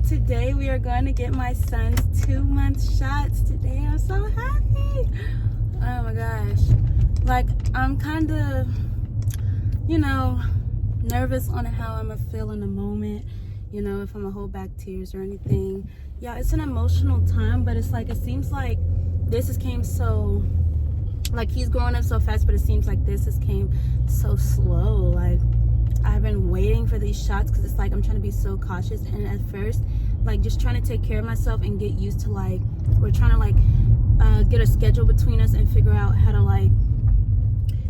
today we are going to get my son's 2-month shots today. I'm so happy. Oh my gosh. Like, I'm kind of, you know, nervous on how I'm gonna feel in the moment, you know, if I'm gonna hold back tears or anything. Yeah, it's an emotional time, but it's like, it seems like this has came so, like, he's growing up so fast, but it seems like this has came so slow. Like, I've been waiting for these shots because it's like I'm trying to be so cautious, and at first, like, just trying to take care of myself and get used to, like, we're trying to like get a schedule between us and figure out how to like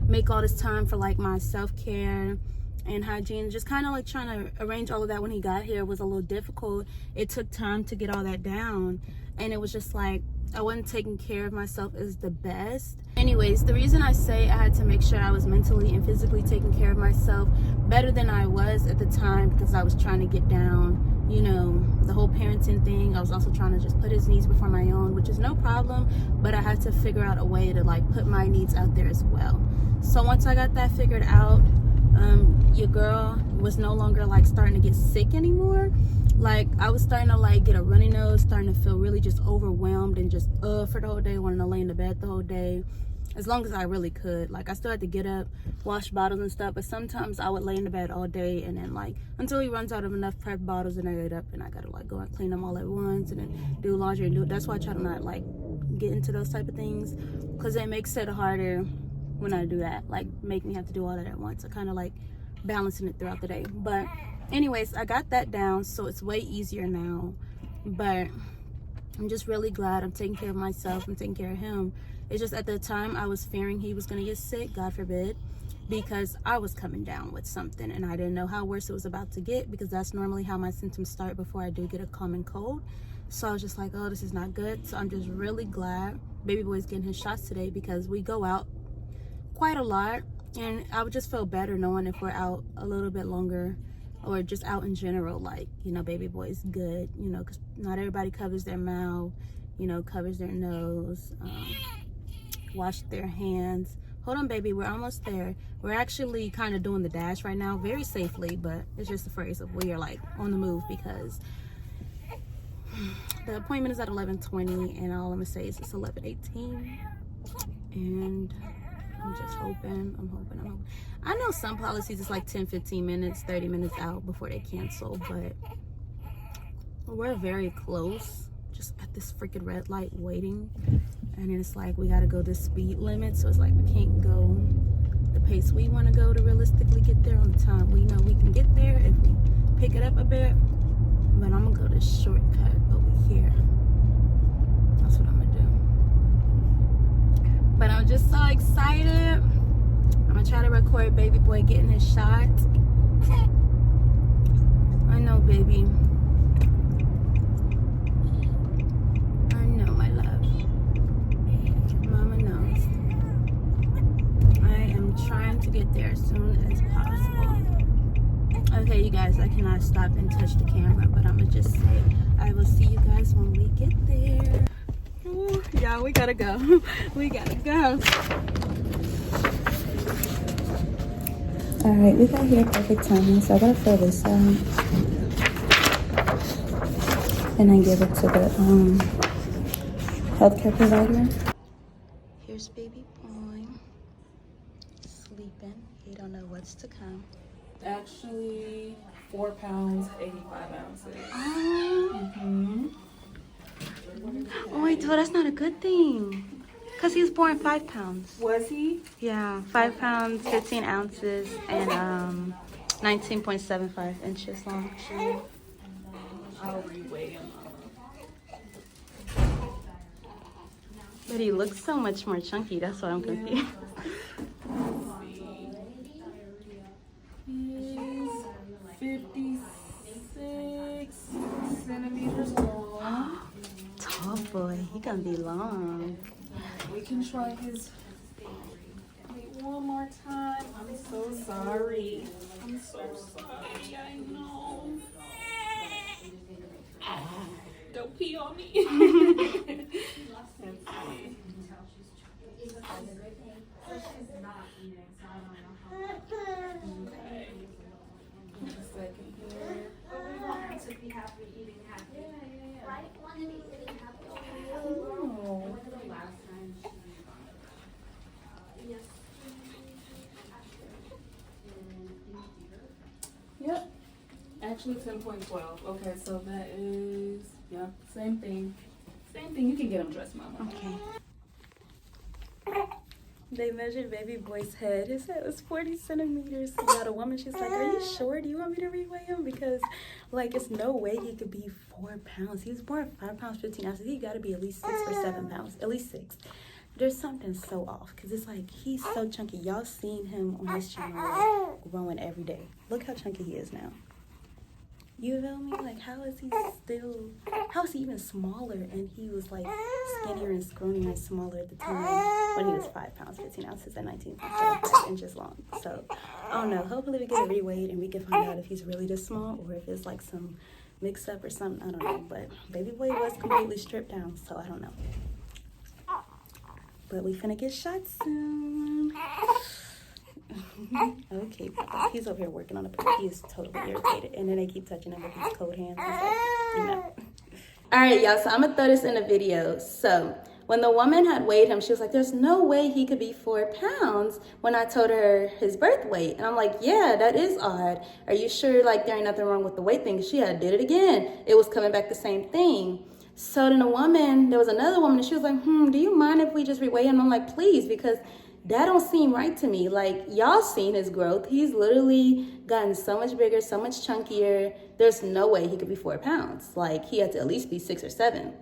make all this time for like my self-care and hygiene. Just kind of like trying to arrange all of that when he got here was a little difficult. It took time to get all that down, and it was just like I wasn't taking care of myself as the best. Anyways, the reason I say I had to make sure I was mentally and physically taking care of myself better than I was at the time, because I was trying to get down, you know, the whole parenting thing. I was also trying to just put his needs before my own, which is no problem, but I had to figure out a way to like put my needs out there as well. So once I got that figured out, your girl was no longer like starting to get sick anymore. Like, I was starting to like get a runny nose, starting to feel really just overwhelmed and just for the whole day, wanting to lay in the bed the whole day, as long as I really could. Like, I still had to get up, wash bottles and stuff, but sometimes I would lay in the bed all day, and then like until he runs out of enough prep bottles, and I get up and I gotta like go and clean them all at once and then do laundry and do. That's why I try to not like get into those type of things, because it makes it harder when I do that, like make me have to do all that at once. I kind of like balancing it throughout the day. But anyways, I got that down, so it's way easier now. But I'm just really glad I'm taking care of myself. I'm taking care of him. It's just at the time I was fearing he was gonna get sick, God forbid, because I was coming down with something and I didn't know how worse it was about to get, because that's normally how my symptoms start before I do get a common cold. So I was just like, oh, this is not good. So I'm just really glad baby boy's getting his shots today, because we go out quite a lot, and I would just feel better knowing if we're out a little bit longer, or just out in general, like, you know, baby boy's good, you know, because not everybody covers their mouth, you know, covers their nose, wash their hands. Hold on, baby, we're almost there. We're actually kind of doing the dash right now, very safely, but it's just a phrase of we are like on the move, because the appointment is at 11:20, and all I'm gonna say is it's 11:18, and I'm just hoping, I'm hoping. I know some policies it's like 10, 15 minutes, 30 minutes out before they cancel, but we're very close, just at this freaking red light waiting. And then it's like we gotta go the speed limit, so it's like we can't go the pace we want to go to realistically get there on the time we know we can get there if we pick it up a bit. But I'm gonna go the shortcut over here. That's what I'm gonna do. But I'm just so excited. I'm gonna try to record baby boy getting his shot. I know, baby. I know, my love. Mama knows. I am trying to get there as soon as possible. Okay, you guys, I cannot stop and touch the camera, but I'm gonna just say I will see you guys when we get there. Ooh, yeah, we gotta go. We gotta go. Alright, we got here perfect timing, so I gotta fill this out and then give it to the healthcare provider. Here's baby boy sleeping. He don't know what's to come. Actually, 4 pounds, 85 ounces. Oh wait, so that's not a good thing. Because he was born 5 pounds. Was he? Yeah, 5 pounds, 15 ounces, and 19.75 inches long. I'll reweigh him. But he looks so much more chunky, that's why I'm confused. He's 56 centimeters long. Tall boy, he gonna be long. We can try his weight one more time. I'm so sorry. I'm so sorry. I know. Don't pee on me. Let's see. Okay. Just a second here. be happy eating happy. Yeah. Right? Want to be eating happy. Oh. When's the last time she yes. Yep. Actually 10.12. Okay, so that is, yeah, same thing. Same thing. You can get him dressed, Mama. Okay. They measured baby boy's head. His head was 40 centimeters. He got a woman. She's like, are you sure? Do you want me to reweigh him? Because, like, it's no way he could be 4 pounds. He was born 5 pounds, 15 ounces. He got to be at least 6 or 7 pounds. At least 6. There's something so off. Because it's like, he's so chunky. Y'all seen him on this channel, like, growing every day. Look how chunky he is now. You feel me? Like, how is he even smaller? And he was, like, skinnier and scrawnier and smaller at the time when he was 5 pounds, 15 ounces and 19.5 inches long. So, I don't know. Hopefully we get it reweighed and we can find out if he's really this small or if it's, like, some mix-up or something. I don't know. But baby boy was completely stripped down, so I don't know. But we finna get shot soon. Okay, Papa. He's over here working on a plate. He is totally irritated. And then they keep touching him with these cold hands. It's like, you know. Alright, y'all. So I'm going to throw this in a video. So when the woman had weighed him, she was like, there's no way he could be 4 pounds when I told her his birth weight. And I'm like, yeah, that is odd. Are you sure, like, there ain't nothing wrong with the weight thing? She had did it again. It was coming back the same thing. So then there was another woman, and she was like, do you mind if we just reweigh him? I'm like, please, because that don't seem right to me. Like, y'all seen his growth. He's literally gotten so much bigger, so much chunkier. There's no way he could be 4 pounds. Like, he had to at least be 6 or 7.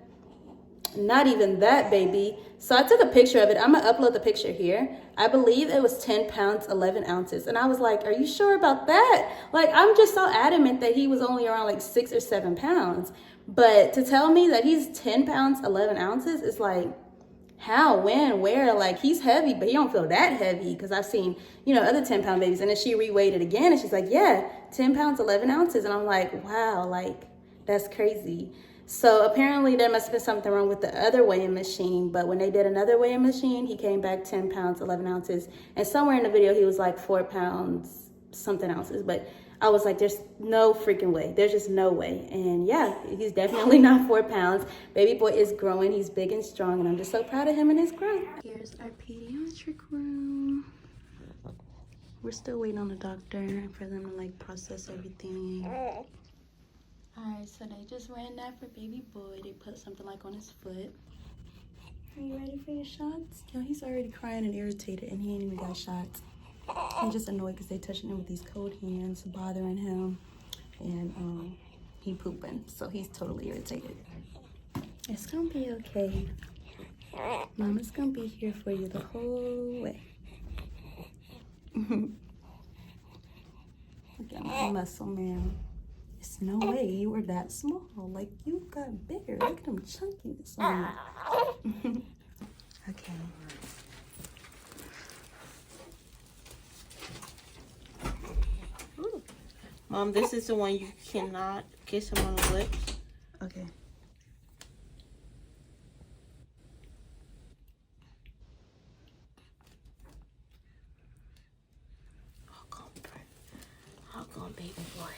Not even that, baby. So I took a picture of it. I'm going to upload the picture here. I believe it was 10 pounds, 11 ounces. And I was like, are you sure about that? Like, I'm just so adamant that he was only around like 6 or 7 pounds. But to tell me that he's 10 pounds, 11 ounces is like, how, when, where? Like, he's heavy, but he don't feel that heavy, because I've seen, you know, other 10-pound babies. And then she reweighed it again, and she's like, yeah, 10 pounds, 11 ounces. And I'm like, wow, like, that's crazy. So apparently there must have been something wrong with the other weighing machine. But when they did another weighing machine, he came back 10 pounds, 11 ounces. And somewhere in the video, he was like 4 pounds, something ounces. But I was like, there's no freaking way. There's just no way. And yeah, he's definitely not 4 pounds. Baby boy is growing. He's big and strong. And I'm just so proud of him and his growth. Here's our pediatric room. We're still waiting on the doctor for them to like process everything. Alright, so they just ran that for baby boy. They put something like on his foot. Are you ready for your shots? Yo, he's already crying and irritated and he ain't even got shots. He's just annoyed because they touching him with these cold hands, bothering him, and he pooping, so he's totally irritated. It's gonna be okay. Mama's gonna be here for you the whole way. Look at my muscle man. It's no way you were that small. Like, you got bigger. Look at him chunkiness on you. Okay. Mom, this is the one you cannot kiss him on the lips. Okay. Hold on, baby boy.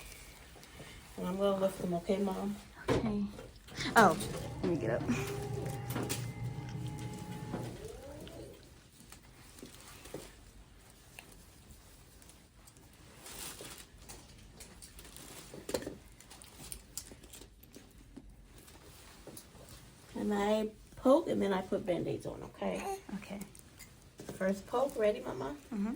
And I'm gonna lift him, okay, Mom? Okay. Oh, let me get up. And I poke and then I put Band-Aids on, okay? Okay. First poke, ready, Mama? Mm-hmm.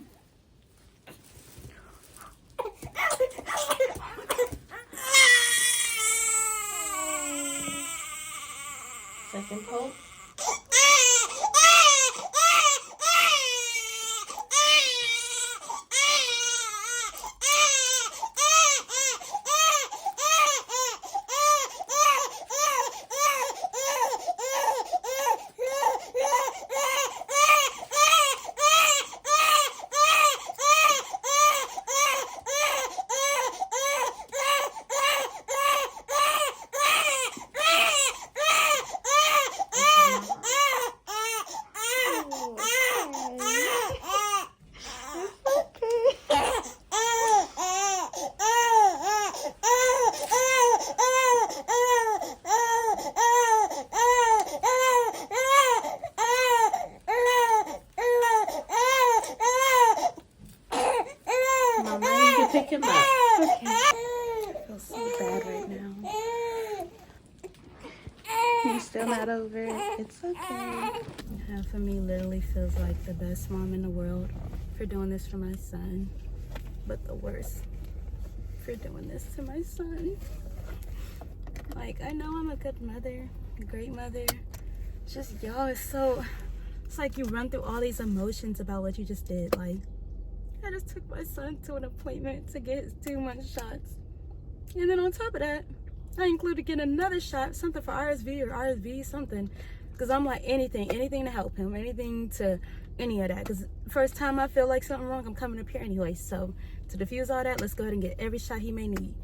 Second poke. He's still not over it. It's okay. Half of me literally feels like the best mom in the world for doing this for my son, but the worst for doing this to my son. Like, I know I'm a good mother, a great mother. It's just, y'all, it's like you run through all these emotions about what you just did. Like, I just took my son to an appointment to get his 2-month shots. And then on top of that, I included getting another shot, something for RSV, something. Because I'm like, anything to help him, anything to any of that. Because first time I feel like something wrong, I'm coming up here anyway. So to diffuse all that, let's go ahead and get every shot he may need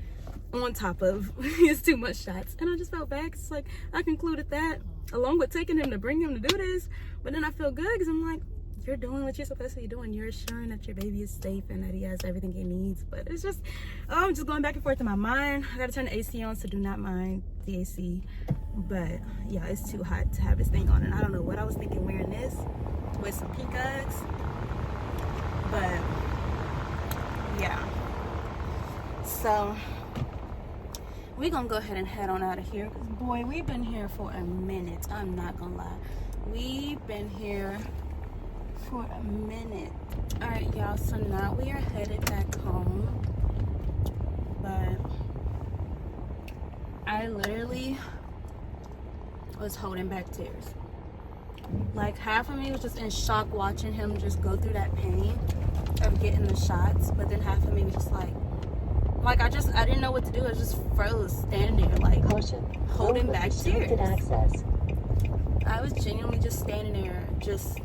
on top of his 2-month shots. And I just felt bad. It's like, I concluded that along with taking him to bring him to do this. But then I feel good because I'm like, you're doing what you're supposed to be doing. You're assuring that your baby is safe and that he has everything he needs. But it's just, I'm just going back and forth in my mind. I gotta turn the AC on, so do not mind the AC. But yeah, it's too hot to have this thing on. And I don't know what I was thinking wearing this with some pink Uggs. But yeah. So we're gonna go ahead and head on out of here. Because boy, we've been here for a minute. I'm not gonna lie. We've been here for a minute. All right, y'all, so now we are headed back home. But I literally was holding back tears. Like, half of me was just in shock watching him just go through that pain of getting the shots, but then half of me was just like I didn't know what to do. I just froze, standing there, like, holding back tears. I was genuinely just standing there, just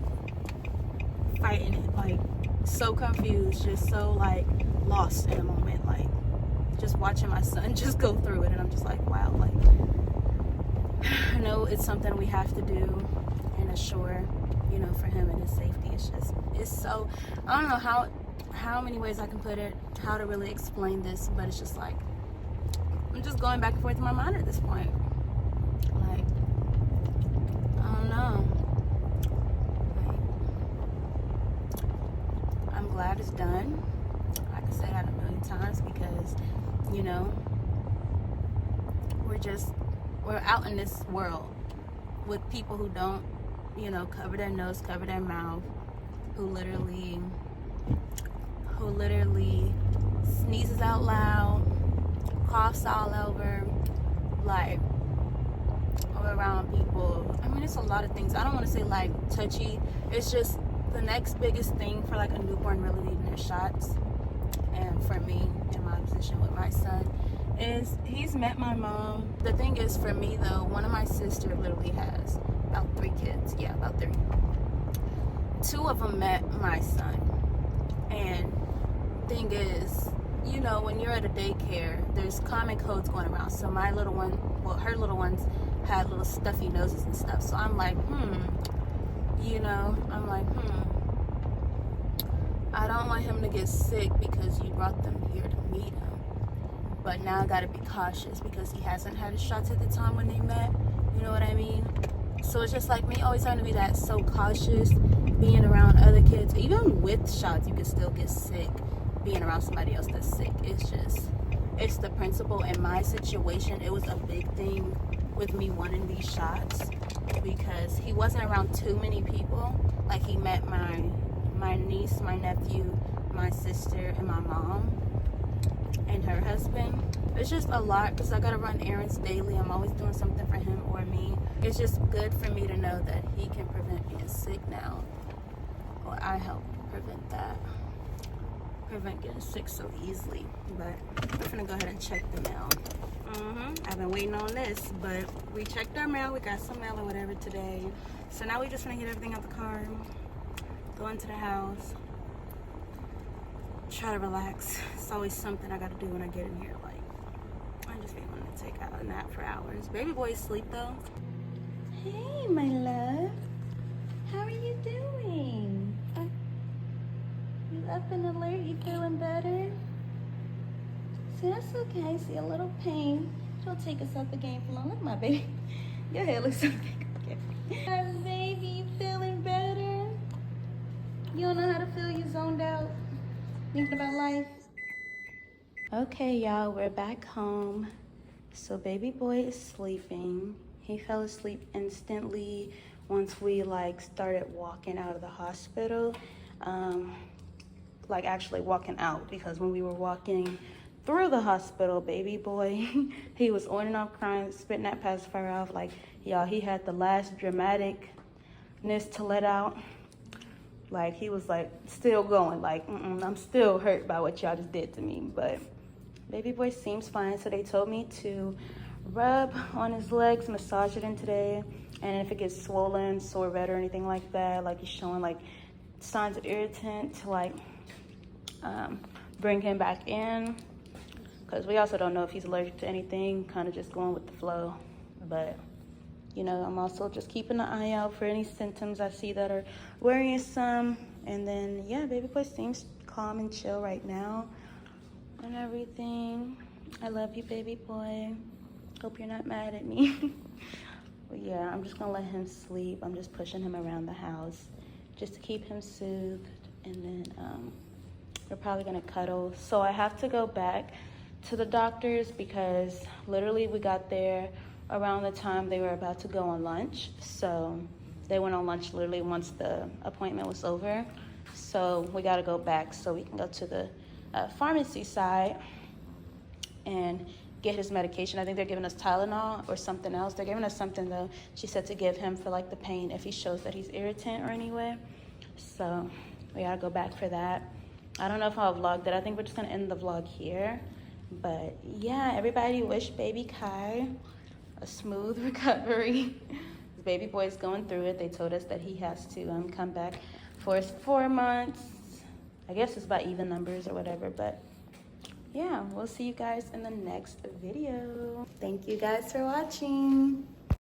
fighting it, like, so confused, just so, like, lost in a moment, like, just watching my son just go through it. And I'm just like, wow, like, I know it's something we have to do and assure, you know, for him and his safety. It's so, I don't know how many ways I can put it, how to really explain this, but it's just like, I'm just going back and forth in my mind at this point. Like, I don't know. Like, I'm glad it's done. I can say that a million times because, you know, we're out in this world with people who don't, you know, cover their nose, cover their mouth, who literally sneezes out loud, coughs all over, like, or around people. I mean, it's a lot of things. I don't want to say, like, touchy. It's just the next biggest thing for, like, a newborn really needing their shots. And for me, in my position with my son, is he's met my mom. The thing is, for me, though, one of my sisters literally has about 3 kids. Yeah, about 3. 2 of them met my son. And thing is, you know, when you're at a daycare, there's common codes going around. So my little one, well, her little ones had little stuffy noses and stuff. So I'm like, you know, I don't want him to get sick because you brought them here to meet him. But now I gotta be cautious because he hasn't had his shots at the time when they met. You know what I mean? So it's just like me always having to be that so cautious, being around other kids. Even with shots, you can still get sick being around somebody else that's sick. It's the principle. In my situation, it was a big thing with me wanting these shots because he wasn't around too many people. Like, he met my niece, my nephew, my sister, and my mom and her husband. It's just a lot because I gotta run errands daily. I'm always doing something for him or me. It's just good for me to know that he can prevent being sick now, or I help prevent getting sick so easily. But we're gonna go ahead and check the mail. I've been waiting on this, but we checked our mail. We got some mail or whatever today. So now we just gonna get everything out the car, go into the house, try to relax. It's always something I gotta do when I get in here. Like, I just be wanting to take a nap for hours. Baby boy asleep though. Hey, my love. How are you doing? You up and alert? You feeling better? See, that's okay. See, a little pain. Don't take us out the game for long. Look at my baby. Your hair looks so big. Okay. Hi, baby. You feeling better? You don't know how to feel? You zoned out? Thinking about life? Okay, y'all. We're back home. So baby boy is sleeping. He fell asleep instantly once we like started walking out of the hospital. Like actually walking out, because when we were walking through the hospital, baby boy, he was on and off crying, spitting that pacifier off. Like, y'all, he had the last dramaticness to let out. Like, he was like still going like, I'm still hurt by what y'all just did to me. But baby boy seems fine. So they told me to rub on his legs, massage it in today, and if it gets swollen, sore, red, or anything like that, like he's showing like signs of irritant, to like bring him back in, because we also don't know if he's allergic to anything, kind of just going with the flow. But you know, I'm also just keeping an eye out for any symptoms I see that are worrisome. And then yeah, baby boy seems calm and chill right now and everything. I love you, baby boy. Hope you're not mad at me. But yeah, I'm just gonna let him sleep. I'm just pushing him around the house just to keep him soothed, and then we're probably gonna cuddle. So I have to go back to the doctor's because literally we got there around the time they were about to go on lunch. So they went on lunch literally once the appointment was over. So we gotta go back so we can go to the pharmacy side and get his medication. I think they're giving us Tylenol or something else. They're giving us something though, she said, to give him for like the pain if he shows that he's irritant or anyway. So we gotta go back for that. I don't know if I'll vlog that. I think we're just gonna end the vlog here. But yeah, everybody wish baby Kai a smooth recovery. This baby boy is going through it. They told us that he has to come back for 4 months. I guess it's by even numbers or whatever, but yeah, we'll see you guys in the next video. Thank you guys for watching.